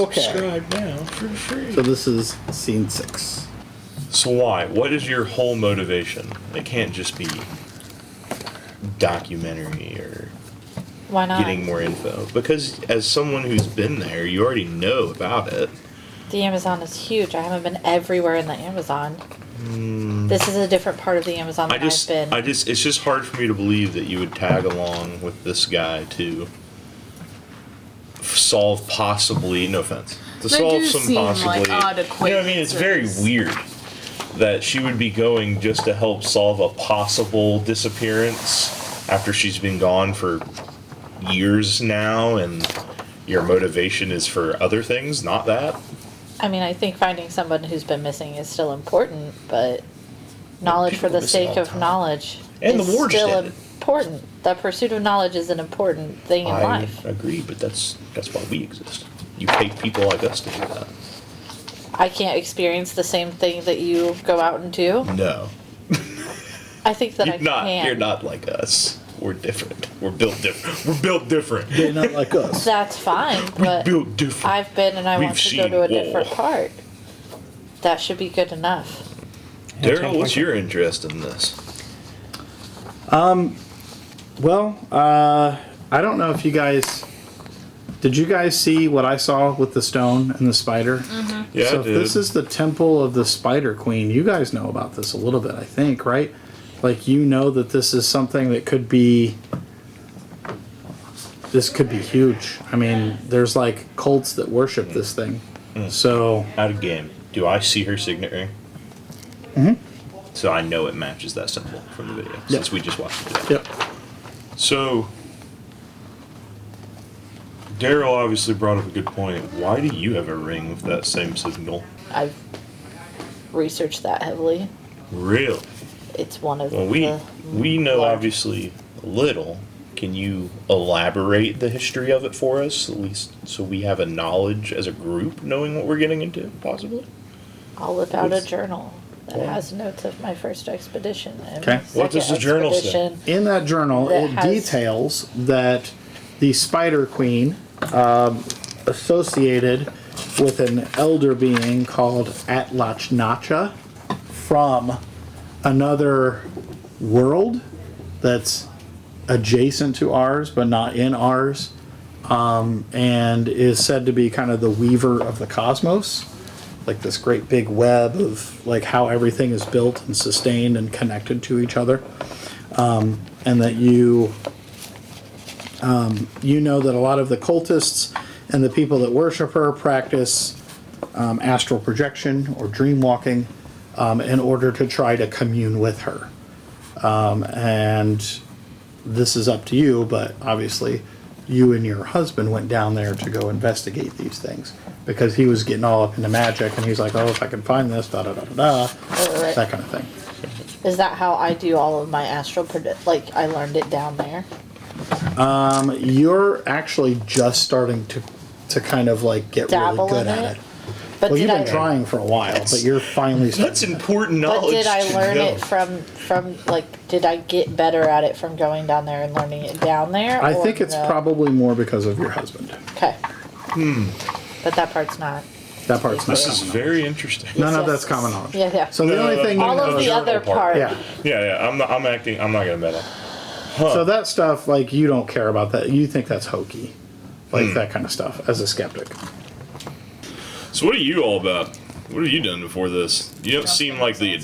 Okay. Subscribe now for free. So this is scene 6. So why? What is your whole motivation? It can't just be documentary or Why not? getting more info. Because as someone who's been there, you already know about it. The Amazon is huge. I haven't been everywhere in the Amazon. This is a different part of the Amazon than I've been. it's just hard for me to believe that you would tag along with this guy to solve possibly, no offense, to They solve do some seem possibly, like odd you know what I mean? It's very acquaintances. weird that she would be going just to help solve a possible disappearance after she's been gone for years now, and your motivation is for other things, not that. I mean, I think finding someone who's been missing is still important, but knowledge for People the miss all sake the of time. knowledge And the is war just still ended. important. The pursuit of knowledge is an important thing in I life. agree, but that's why we exist. You pay people like us to do that. I can't experience the same thing that you go out and do. No. I think that I can. You're not like us. We're different. We're built different. We're built different. They're not like us. That's fine, but Built different. I've been and I We've want to go seen to a war. different part. That should be good enough. Daryl, what's your interest in this? Well, I don't know if you guys... Did you guys see what I saw with the stone and the spider? Yeah, So I if did. this is the temple of the Spider Queen, you guys know about this a little bit, I think, right? Like, you know that this is something that could be... This could be huge. I mean, there's like cults that worship this thing. So, Out of game. Do I see her signet ring? So I know it matches that symbol from the video, since we just watched it today. yep. So, Daryl obviously brought up a good point. Why do you have a ring with that same signal? I've researched that heavily. Really? It's one of Well, the we know large- obviously a little. Can you elaborate the history of it for us, at least so we have a knowledge as a group, knowing what we're getting into, possibly? I'll whip out a What's- journal that What? has notes of my first expedition. And Okay. my What does second the journal say? expedition. In that journal, That it has- details that the Spider Queen, associated with an elder being called Atlachnacha from another world that's adjacent to ours but not in ours, and is said to be kind of the weaver of the cosmos, like this great big web of like how everything is built and sustained and connected to each other, and that you know that a lot of the cultists and the people that worship her practice astral projection or dream walking in order to try to commune with her. And this is up to you, but obviously you and your husband went down there to go investigate these things because he was getting all up into magic and he's like, oh, if I can find this, da da da da da, Right. that kind of thing. Is that how I do all of my astral like I learned it down there? You're actually just starting to kind of like get Dabble really good in at it. But Well, did you've been I trying for a while, but you're finally starting. That's important knowledge. But did I to learn know. it from like did I get better at it from going down there and learning it down there? I or think it's no? probably more because of your husband. Okay. But that part's not. That part's not This is common. very interesting. None of Yes, that's common knowledge. Yeah, yeah. So the No, only no, thing no, you all know of is the other part. yeah. Yeah. I'm not gonna bet it. So that stuff, like, you don't care about that. You think that's hokey, like that kind of stuff, as a skeptic. So what are you all about? What have you done before this? You don't seem like the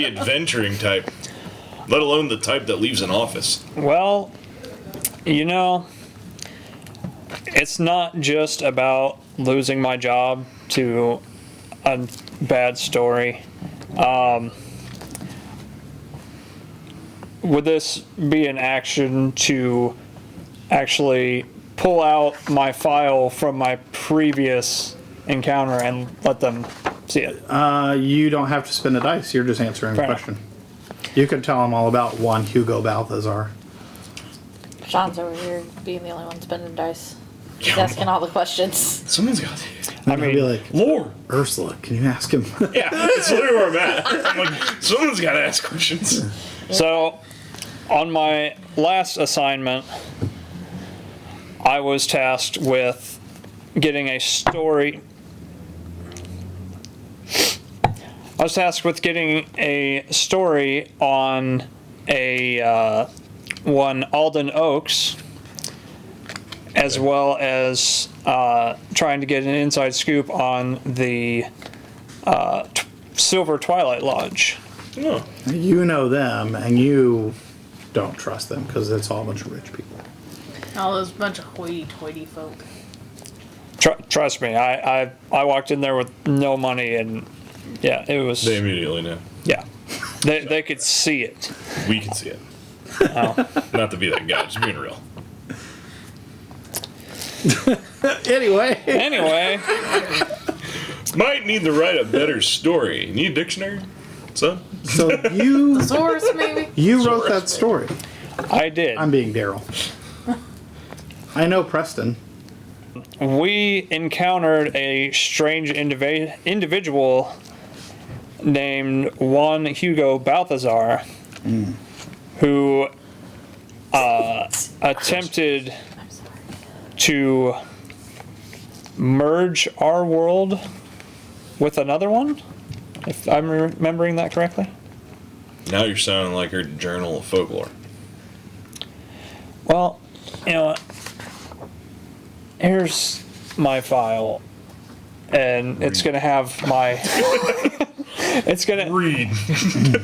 adventuring type, let alone the type that leaves an office. Well, you know, it's not just about losing my job to a bad story. Would this be an action to actually pull out my file from my previous encounter and let them see it? You don't have to spin a dice. You're just answering a Fair enough. question. You could tell them all about one Hugo Balthazar. Sean's over here being the only one spending dice. He's asking all the questions. Someone's got to. And they'll be like, Lore. Ursula, can you ask him? Yeah, that's literally where I'm at. I'm like, someone's got to ask questions. So, on my last assignment, I was tasked with getting a story. I was tasked with getting a story on a one Alden Oaks, as well as trying to get an inside scoop on the Silver Twilight Lodge. Oh. You know them, and you don't trust them because it's all a bunch of rich people. All those bunch of hoity-toity folk. Trust me, I walked in there with no money, and yeah, it was. They immediately knew. Yeah, they could see it. We can see it. Oh. Not to be that guy, just being real. Anyway, Might need to write a better story. Need a dictionary, son? so you Source, maybe? wrote that story. I did. I'm being Daryl. I know Preston. We encountered a strange individual named Juan Hugo Balthazar, who attempted to merge our world with another one, if I'm remembering that correctly. Now you're sounding like her journal of folklore. Well, you know what? Here's my file, and it's gonna have my. It's gonna Read.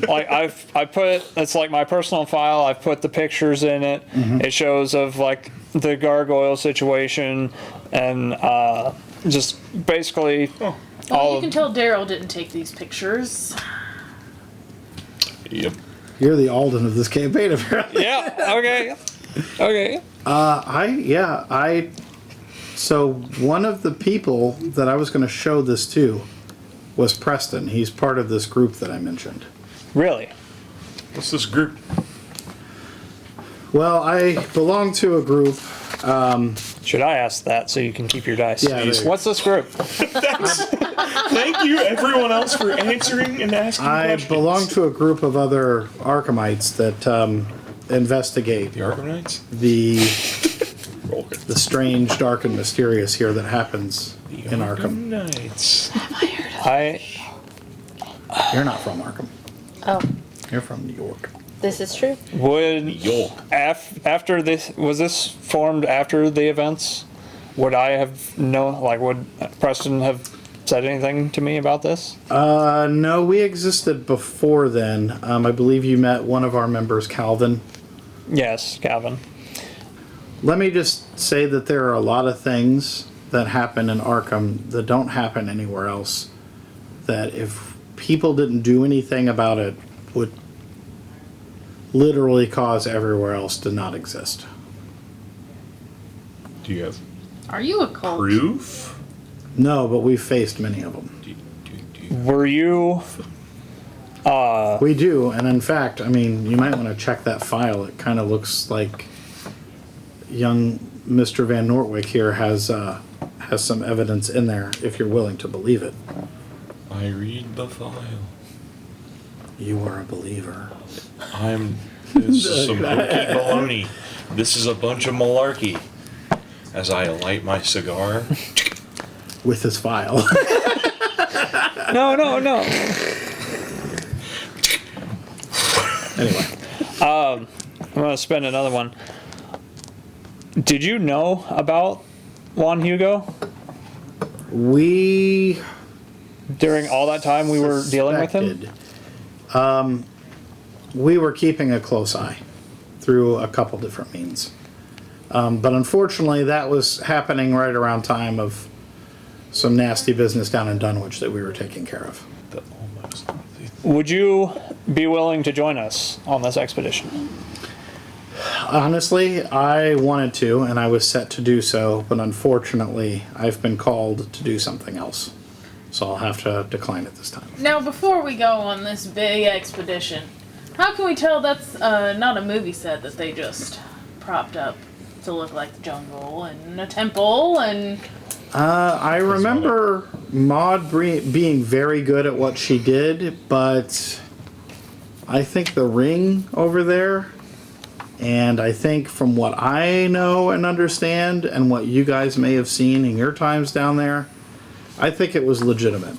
like I put it's like my personal file. I've put the pictures in it. It shows of like the gargoyle situation, and just basically Well, all you of. can tell Daryl didn't take these pictures. Yep. You're the Alden of this campaign, apparently. Yeah. Okay. Okay. So one of the people that I was going to show this to was Preston. He's part of this group that I mentioned. Really? What's this group? Well, I belong to a group. Should I ask that so you can keep your dice? Yeah, there you go. What's this group? Thank you, everyone else, for answering and asking I questions. belong to a group of other Arkhamites that investigate The Arkham Knights? the Okay. the strange, dark, and mysterious here that happens in Arkham. Knights. You're not from Arkham. Oh, You're from New York. this is true. Would York. after this was this formed after the events? Would I have known? Like, would Preston have said anything to me about this? No, we existed before then. I believe you met one of our members, Calvin. Yes, Calvin. Let me just say that there are a lot of things that happen in Arkham that don't happen anywhere else. That if people didn't do anything about it, would literally cause everywhere else to not exist. Do you have Are you a cult? proof? No, but we've faced many of them. Were you? We do, and in fact, I mean, you might want to check that file. It kind of looks like young Mr. Van Nortwick here has some evidence in there, if you're willing to believe it. I read the file. You are a believer. This is some hokey baloney. This is a bunch of malarkey. As I light my cigar. With his file. No. Anyway. I'm gonna spend another one. Did you know about Juan Hugo We during all that time we were dealing with him? suspected. We were keeping a close eye through a couple different means. But unfortunately, that was happening right around time of some nasty business down in Dunwich that we were taking care of. The almost. Would you be willing to join us on this expedition? Honestly, I wanted to, and I was set to do so, but unfortunately, I've been called to do something else. So I'll have to decline it this time. Now, before we go on this big expedition, how can we tell that's not a movie set that they just propped up to look like the jungle and a temple and... I remember Maud being very good at what she did, but I think the ring over there And I think from what I know and understand and what you guys may have seen in your times down there, I think it was legitimate.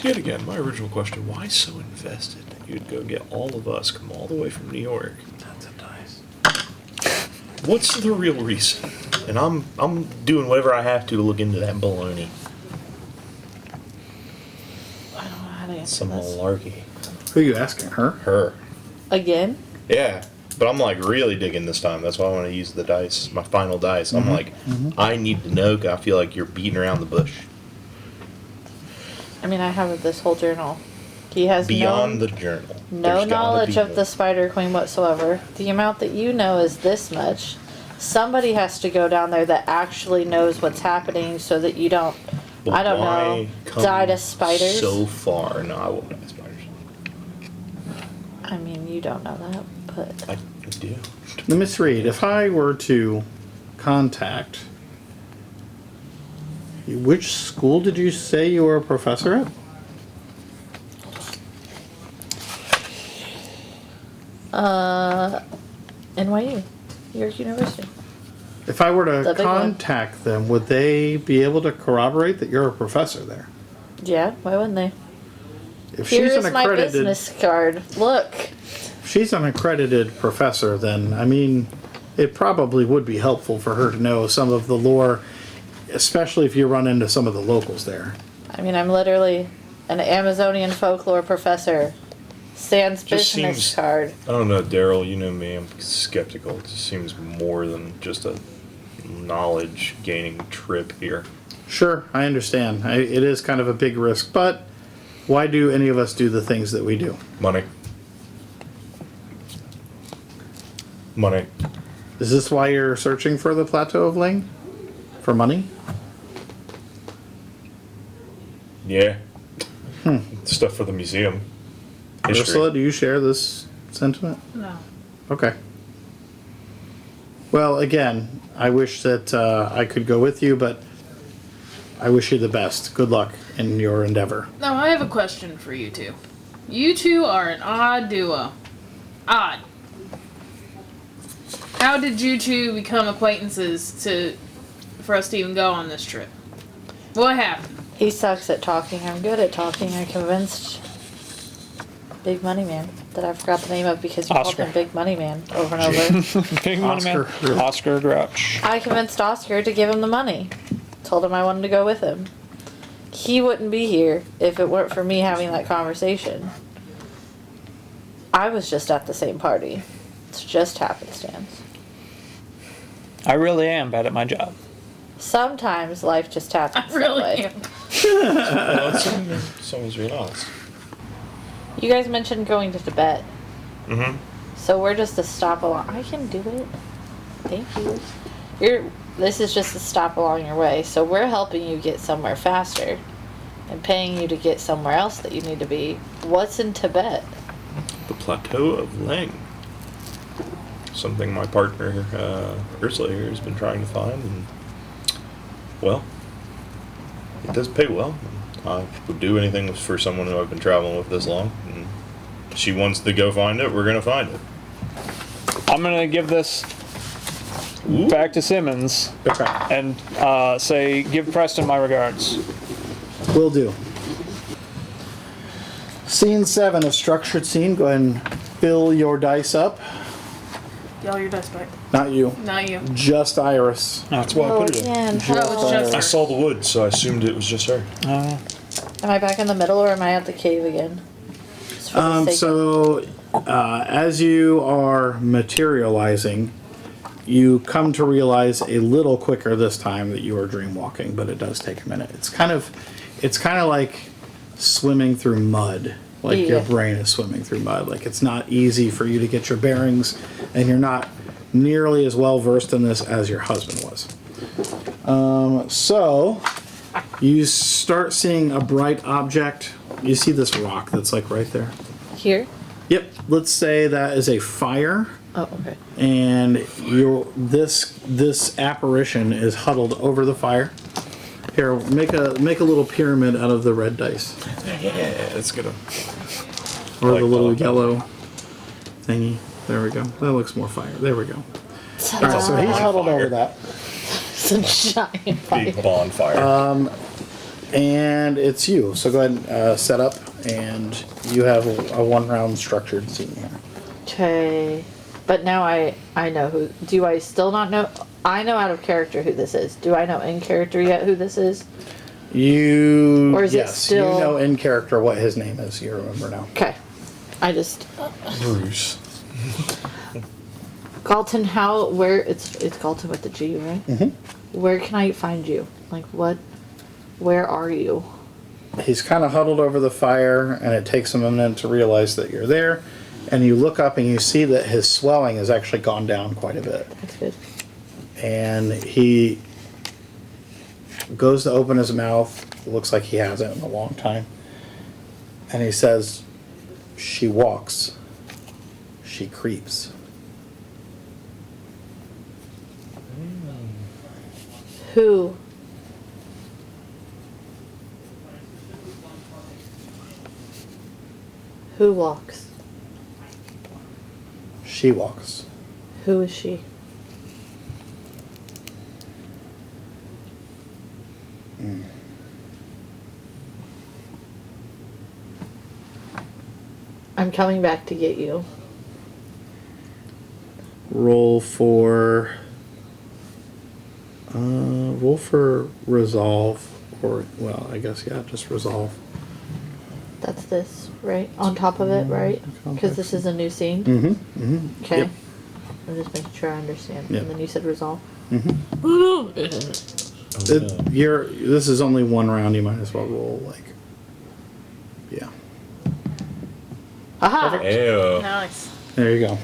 Yet again, my original question, why so invested that you'd go get all of us, come all the way from New York? That's a dice. What's the real reason? And I'm doing whatever I have to look into that baloney. I don't know how to answer Some this. malarkey. Who are you asking? Her? Her. Again? Yeah. But I'm like really digging this time. That's why I want to use the dice, my final dice. I'm like, I need to know 'cause I feel like you're beating around the bush. I mean, I have this whole journal. He has Beyond the journal. no There's gotta knowledge be of the Spider Queen whatsoever. The amount that you know is this much. Somebody has to go down there that actually knows what's happening so that you don't, But I don't why know, come die to spiders. So far. No, I won't die to spiders. I mean, you don't know that, but I do. Let me read. If I were to contact... Which school did you say you were a professor at? NYU, York University. If I were The to big one. contact them, would they be able to corroborate that you're a professor there? Yeah, why wouldn't they? If Here she's is my accredited, business card. Look. if she's an accredited professor, then I mean, it probably would be helpful for her to know some of the lore, especially if you run into some of the locals there. I mean, I'm literally an Amazonian folklore professor. Sans Just business seems- card. I don't know, Daryl. You know me. I'm skeptical. It just seems more than just a knowledge gaining trip here. Sure, I understand. It is kind of a big risk, but why do any of us do the things that we do? Money. Money. Is this why you're searching for the Plateau of Ling? For money? Yeah. Stuff for the museum. History. Ursula, do you share this sentiment? No. Okay. Well, again, I wish that I could go with you, but I wish you the best. Good luck in your endeavor. Now, I have a question for you two. You two are an odd duo. Odd. How did you two become acquaintances for us to even go on this trip? What happened? He sucks at talking. I'm good at talking. I convinced Big Money Man that I forgot the name of because you called Oscar. him Big Money Man over and over. Big money man. Oscar. Oscar Grouch. I convinced Oscar to give him the money. Told him I wanted to go with him. He wouldn't be here if it weren't for me having that conversation. I was just at the same party. It's just happenstance. I really am bad at my job. Sometimes life just happens I really that way. am. Well, it's almost real honest. You guys mentioned going to Tibet. Mm-hmm. So we're just a stop along. I can do it. Thank you. This is just a stop along your way. So we're helping you get somewhere faster and paying you to get somewhere else that you need to be. What's in Tibet? The Plateau of Ling. Something my partner, Ursula here, has been trying to find, and, well, it does pay well. I would do anything for someone who I've been traveling with this long, and she wants to go find it, we're gonna find it. I'm gonna give this Ooh. back to Simmons Okay. and say, give Preston my regards. Will do. Scene 7, a structured scene. Go ahead and fill your dice up. Y'all, your dice back. Not you. Not you. Just Iris. That's why I Oh, put it in. again. Just Oh, it's just I her. saw the wood, so I assumed it was just her. Am I back in the middle or am I at the cave again? Just for the sake of- As you are materializing, you come to realize a little quicker this time that you are dream walking, but it does take a minute. It's kind of like swimming through mud. Like your Yeah. brain is swimming through mud. Like it's not easy for you to get your bearings, and you're not nearly as well versed in this as your husband was. So you start seeing a bright object. You see this rock that's like right there. Here? Yep. Let's say that is a fire, Oh, okay. and this apparition is huddled over the fire. Here, make a little pyramid out of the red dice, Yeah, it's gonna. or like the little that. yellow thingy. There we go. That looks more fire. There we go. So, All right, so he's huddled over that. some giant fire. Big bonfire. And it's you. So go ahead and set up, and you have a one-round structured scene here. Okay. But now I know who. Do I still not know? I know out of character who this is. Do I know in character yet who this is? You. Or is it yes, still- you know in character what his name is. You remember now. Okay. I just. Bruce. Galton, where, it's Galton with the G, right? Mm-hmm. Where can I find you? Like, where are you? He's kind of huddled over the fire, and it takes him a minute to realize that you're there. And you look up and you see that his swelling has actually gone down quite a bit. That's good. And he goes to open his mouth. It looks like he hasn't in a long time. And he says, "She walks. She creeps." Who? Who walks? She walks. Who is she? I'm coming back to get you. Roll for resolve, or well, I guess yeah, just resolve. That's this, right? On top of it, right? Because this is a new scene. Mm-hmm. Okay. Yep. I'm just making sure I understand. Yep. And then you said resolve. This is only one round. You might as well roll like. Yeah. Aha! Ew. Nice. There you go.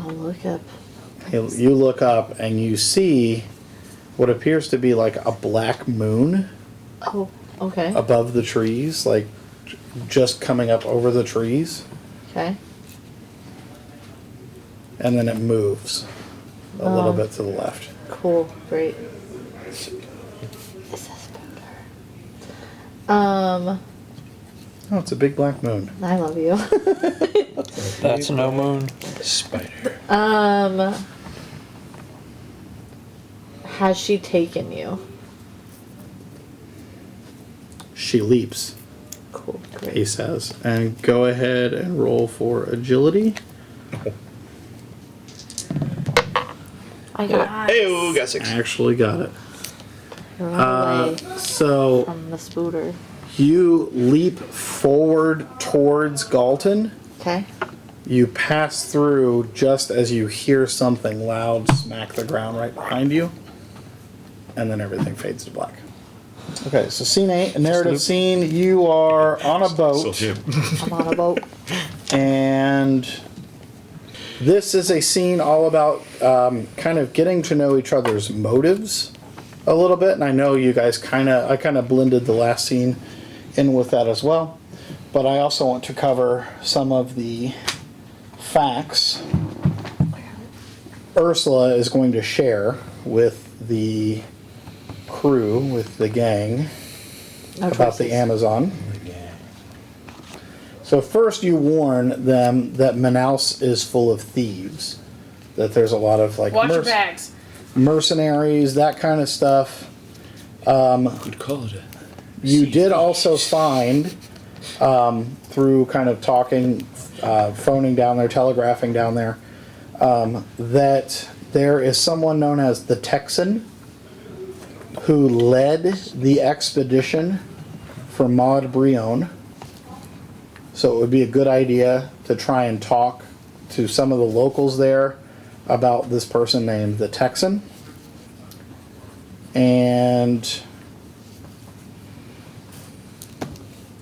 I'll look up. You look up and you see what appears to be like a black moon Oh, okay. above the trees, like just coming up over the trees, Okay. and then it moves a little bit to the left. Cool. Great. It's a spooner. Oh, it's a big black moon. I love you. That's no moon. Spider. Has she taken you? She leaps, Cool. he Great. says, and go ahead and roll for agility. I got Ew, got 6. Actually got it. run away So from the spooter. you leap forward towards Galton. Okay. You pass through just as you hear something loud smack the ground right behind you, and then everything fades to black. Okay, so scene 8, a narrative scene. You are on a boat, I'm on a boat. and this is a scene all about kind of getting to know each other's motives a little bit. And I know you guys I kind of blended the last scene in with that as well. But I also want to cover some of the facts Ursula is going to share with the crew, with the gang, No about the choices. Amazon. So first you warn them that Manaus is full of thieves. That there's a lot of like Watch your bags. mercenaries, that kind of stuff. Could call it You did also find, through kind of talking, phoning down there, telegraphing down there, that there is someone known as the Texan who led the expedition for Maud Brionne. So it would be a good idea to try and talk to some of the locals there about this person named the Texan. And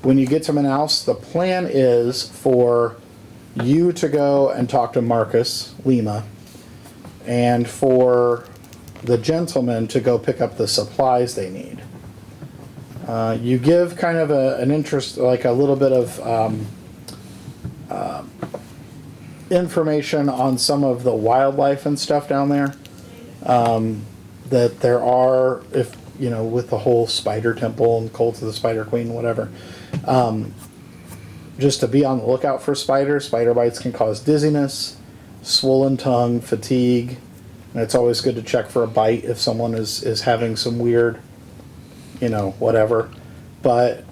when you get to Manaus, the plan is for you to go and talk to Marcus Lima, and for the gentlemen to go pick up the supplies they need. You give kind of an interest, like a little bit of information on some of the wildlife and stuff down there. That there are, if you know, with the whole spider temple and cult of the Spider Queen, whatever. just to be on the lookout for spiders. Spider bites can cause dizziness, swollen tongue, fatigue, and it's always good to check for a bite if someone is having some weird, whatever. But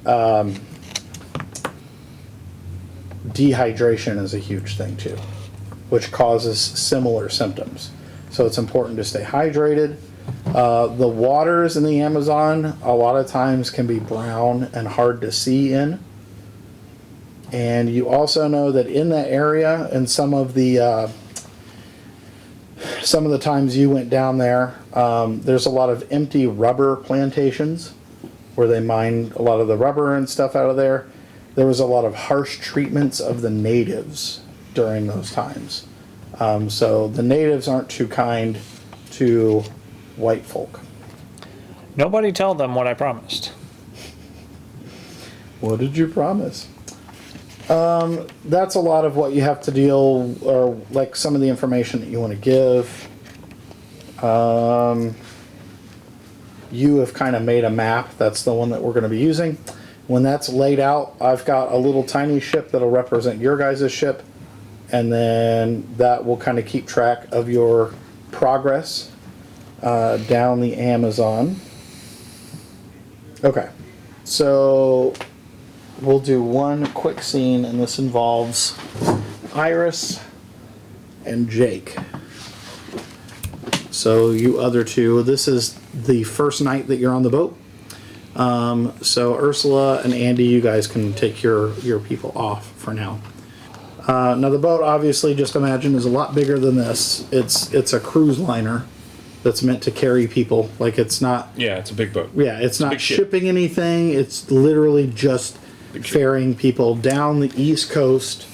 dehydration is a huge thing too, which causes similar symptoms. So it's important to stay hydrated. The waters in the Amazon a lot of times can be brown and hard to see in. And you also know that in that area, and some of the times you went down there, there's a lot of empty rubber plantations where they mine a lot of the rubber and stuff out of there. There was a lot of harsh treatments of the natives during those times. So the natives aren't too kind to white folk. Nobody tell them what I promised. What did you promise? That's a lot of what you have to deal, or like some of the information that you want to give. You have kind of made a map. That's the one that we're going to be using. When that's laid out, I've got a little tiny ship that'll represent your guys' ship, and then that will kind of keep track of your progress down the Amazon. Okay, so we'll do one quick scene, and this involves Iris and Jake. So you other two, this is the first night that you're on the boat. So Ursula and Andy, you guys can take your people off for now. Now the boat, obviously, just imagine, is a lot bigger than this. It's a cruise liner that's meant to carry people. Like, it's not... Yeah, it's a big boat. Yeah, it's not big ship. shipping anything. It's literally just ferrying people down the East Coast,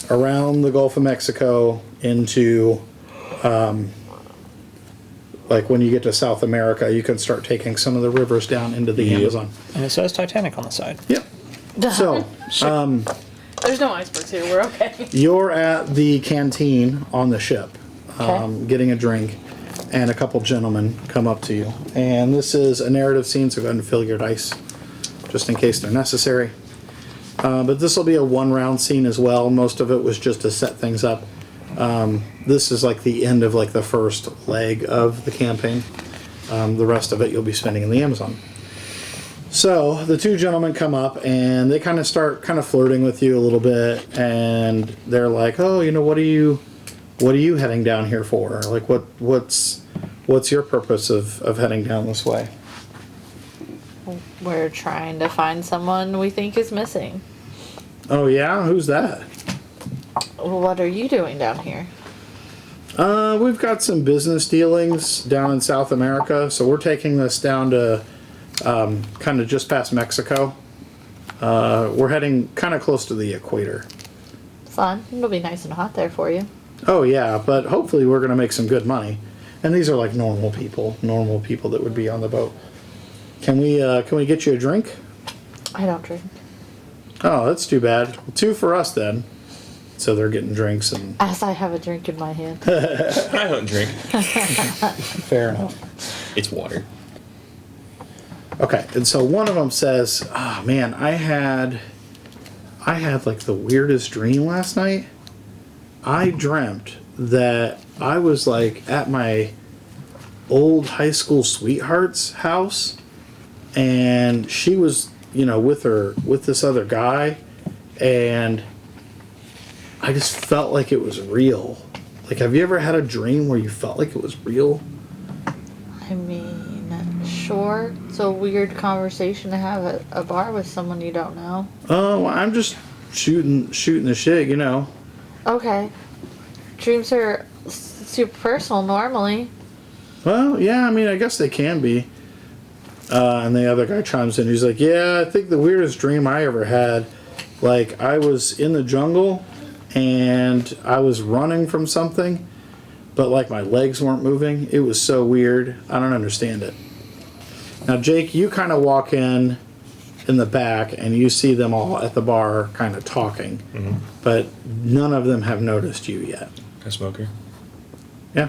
around the Gulf of Mexico, into... like when you get to South America, you can start taking some of the rivers down into the Amazon. And it says Titanic on the side. Yep. So, There's no icebergs here. We're okay. you're at the canteen on the ship, getting a drink, and a couple gentlemen come up to you. And this is a narrative scene, so go ahead and fill your dice, just in case they're necessary. But this will be a one-round scene as well. Most of it was just to set things up. This is like the end of like the first leg of the campaign. The rest of it you'll be spending in the Amazon. So the two gentlemen come up and they kind of start flirting with you a little bit, and they're like, "Oh, what are you heading down here for? Like, what's your purpose of heading down this way?" We're trying to find someone we think is missing. "Oh yeah, who's that?" What are you doing down here? We've got some business dealings down in South America, so we're taking this down to kind of just past Mexico. We're heading kind of close to the equator. Fun. It'll be nice and hot there for you. Oh yeah, but hopefully we're going to make some good money. And these are like normal people that would be on the boat. Can we get you a drink? I don't drink. Oh, that's too bad. Well, 2 for us then. So they're getting drinks and... As I have a drink in my hand. I don't drink. Fair enough. It's water. Okay, and so one of them says, "Oh man, I had like the weirdest dream last night. I dreamt that I was like at my old high school sweetheart's house, and she was, with this other guy, and I just felt like it was real." Like, have you ever had a dream where you felt like it was real? I mean, sure. It's a weird conversation to have at a bar with someone you don't know. Oh, I'm just shooting the shit, Okay. Dreams are super personal normally. Well, yeah, I mean, I guess they can be. And the other guy chimes in. He's like, "Yeah, I think the weirdest dream I ever had, like, I was in the jungle and I was running from something, but like my legs weren't moving. It was so weird. I don't understand it." Now, Jake, you kind of walk in the back and you see them all at the bar kind of talking, but none of them have noticed you yet. A smoker. Yeah.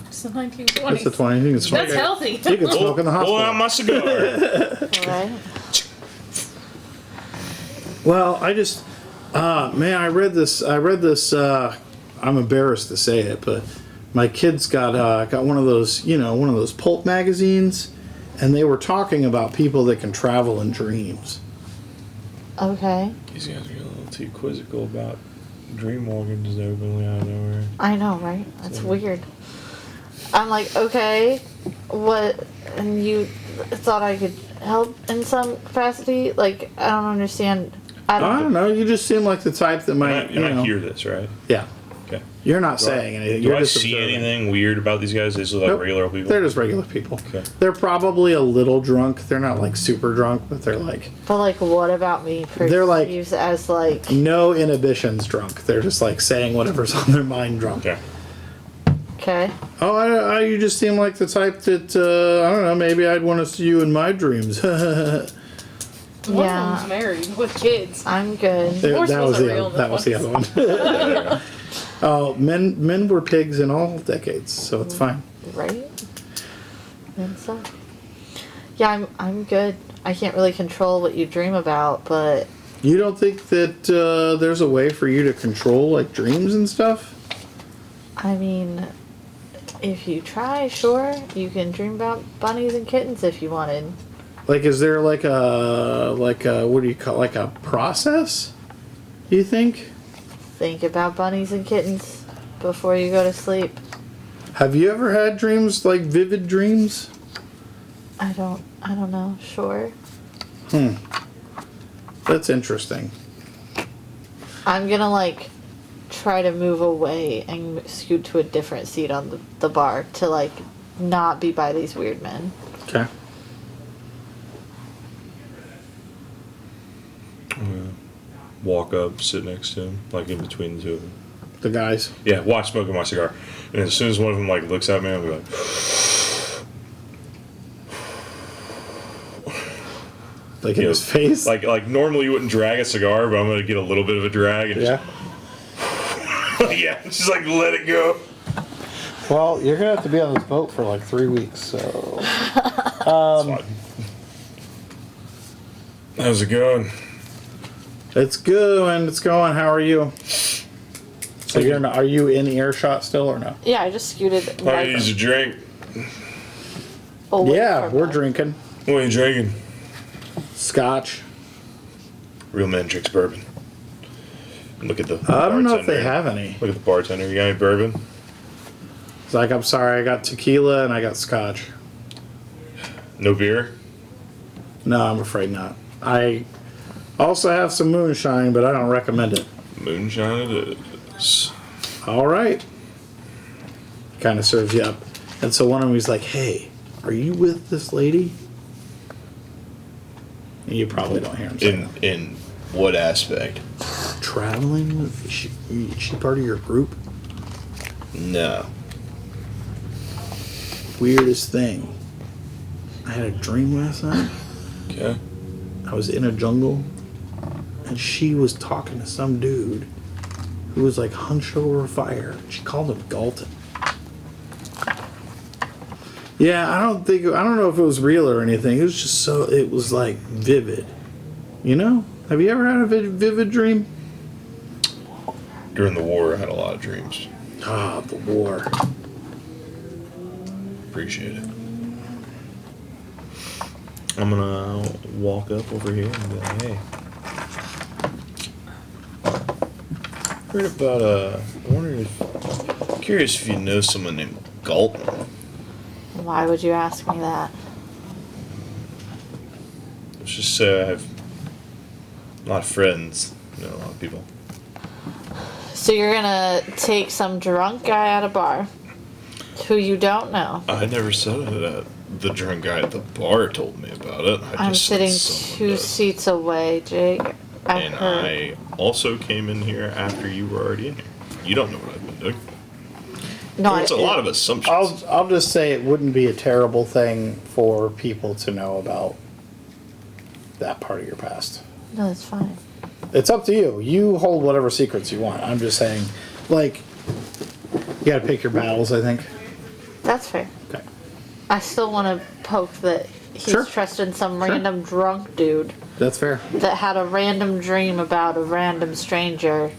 It's the 1920s. It's the 20. You can smoke. That's healthy. You can smoke in the Pull out hospital. my cigar. Right? Well, I just Man, I read this. I'm embarrassed to say it, but my kids got one of those, one of those pulp magazines, and they were talking about people that can travel in dreams. Okay. These guys are getting a little too quizzical about dream walking just openly out of nowhere. I know, right? That's weird. I'm like, okay, what? And you thought I could help in some capacity? Like, I don't understand. I don't know. You just seem like the type that might, I hear this, right? Yeah. Okay. You're not saying anything. Do You're I just see observing. anything weird about these guys? They just look like Nope. regular people? They're just regular people. Okay. They're probably a little drunk. They're not like super drunk, but they're like But like, what about me They're like- perceives as like? no inhibitions drunk. They're just like saying whatever's on their mind drunk. Okay. Okay. Oh, you just seem like the type that I don't know. Maybe I'd want to see you in my dreams. One of Yeah. them's married with kids. I'm good. Horse that was wasn't the real other, in that was the other one. Oh, men were pigs in all decades, so it's fine. Right? And so. Yeah, I'm good. I can't really control what you dream about, but You don't think that there's a way for you to control like dreams and stuff? I mean, if you try, sure, you can dream about bunnies and kittens if you wanted. Like, is there like a what do you call, like a process? You think? Think about bunnies and kittens before you go to sleep. Have you ever had dreams, like vivid dreams? I don't know, sure. That's interesting. I'm gonna like try to move away and scoot to a different seat on the bar to like not be by these weird men. Okay. Walk up, sit next to him, like in between the two of them. The guys. Yeah, watch smoking my cigar. And as soon as one of them like looks at me, I'll be like, Like in his face? like normally you wouldn't drag a cigar, but I'm gonna get a little bit of a drag and yeah. yeah, just like let it go. Well, you're gonna have to be on this boat for like 3 weeks, so. It's fine. How's it going? It's good and it's going. How are you? So are you in earshot still or no? Yeah, I just scooted I right use a drink. away Yeah, from we're them. drinking What are you drinking? scotch. Real man drinks bourbon. Look at the I don't know if bartender. they have any. Look at the bartender. You got any bourbon? It's like, I'm sorry, I got tequila and I got scotch. No beer? No, I'm afraid not. I also have some moonshine, but I don't recommend it. Moonshine it is. All right. Kind of serves you up. And so one of them was like, hey, are you with this lady? And you probably don't hear him say that. In what aspect? Traveling? Is she part of your group? No. Weirdest thing. I had a dream last night. Okay. I was in a jungle, and she was talking to some dude who was like hunched over a fire. She called him Galton. Yeah, I don't know if it was real or anything. It was just it was like vivid. You know? Have you ever had a vivid dream? During the war, I had a lot of dreams. Ah, the war. Appreciate it. I'm gonna walk up over here and be like, hey. Heard about curious if you know someone named Galton. Why would you ask me that? Let's just say I have a lot of friends, a lot of people. So you're gonna take some drunk guy at a bar who you don't know. I never said that. The drunk guy at the bar told me about it. I'm just said sitting someone 2 does. seats away, Jake. I And heard. I also came in here after you were already in here. You don't know what I've been doing. No, It's a lot of assumptions. I'll just say it wouldn't be a terrible thing for people to know about that part of your past. No, that's fine. It's up to you. You hold whatever secrets you want. I'm just saying, like, you gotta pick your battles, I think. That's fair. Okay. I still want to poke that he's Sure. trusting some Sure. random drunk dude. That's fair. that had a random dream about a random stranger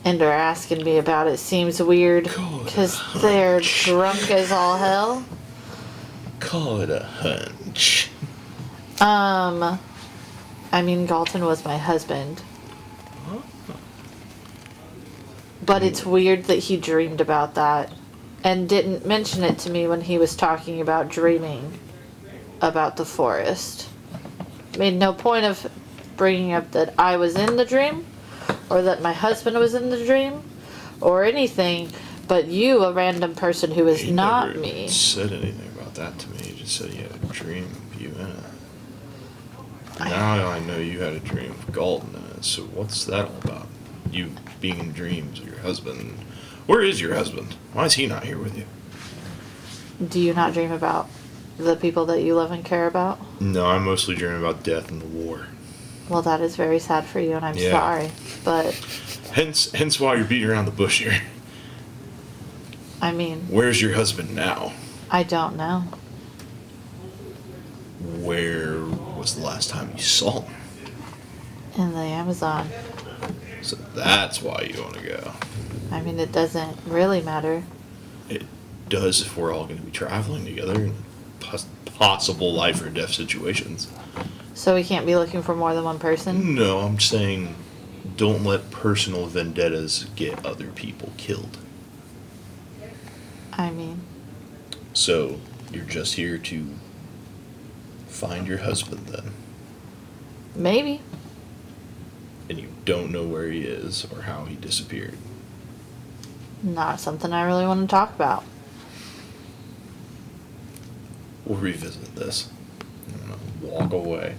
and are asking me about it seems weird because they're drunk as all hell. Call it a hunch. I mean, Galton was my husband. But it's weird that he dreamed about that and didn't mention it to me when he was talking about dreaming about the forest. Made no point of bringing up that I was in the dream or that my husband was in the dream or anything, but you, a random person who is He not never me. said anything about that to me. He just said he had a dream of you in it. Now I know you had a dream of Galton in it. So what's that all about? You being in dreams of your husband. Where is your husband? Why is he not here with you? Do you not dream about the people that you love and care about? No, I mostly dream about death and the war. Well, that is very sad for you, and I'm Yeah. sorry. But, Hence why you're beating around the bush here. I mean, Where's your husband now? I don't know. Where was the last time you saw him? In the Amazon. So that's why you want to go. I mean, it doesn't really matter. It does if we're all going to be traveling together in possible life or death situations. So we can't be looking for more than one person? No, I'm saying don't let personal vendettas get other people killed. I mean, So you're just here to find your husband then, maybe. and you don't know where he is or how he disappeared. Not something I really want to talk about. We'll revisit this. I'm gonna walk away.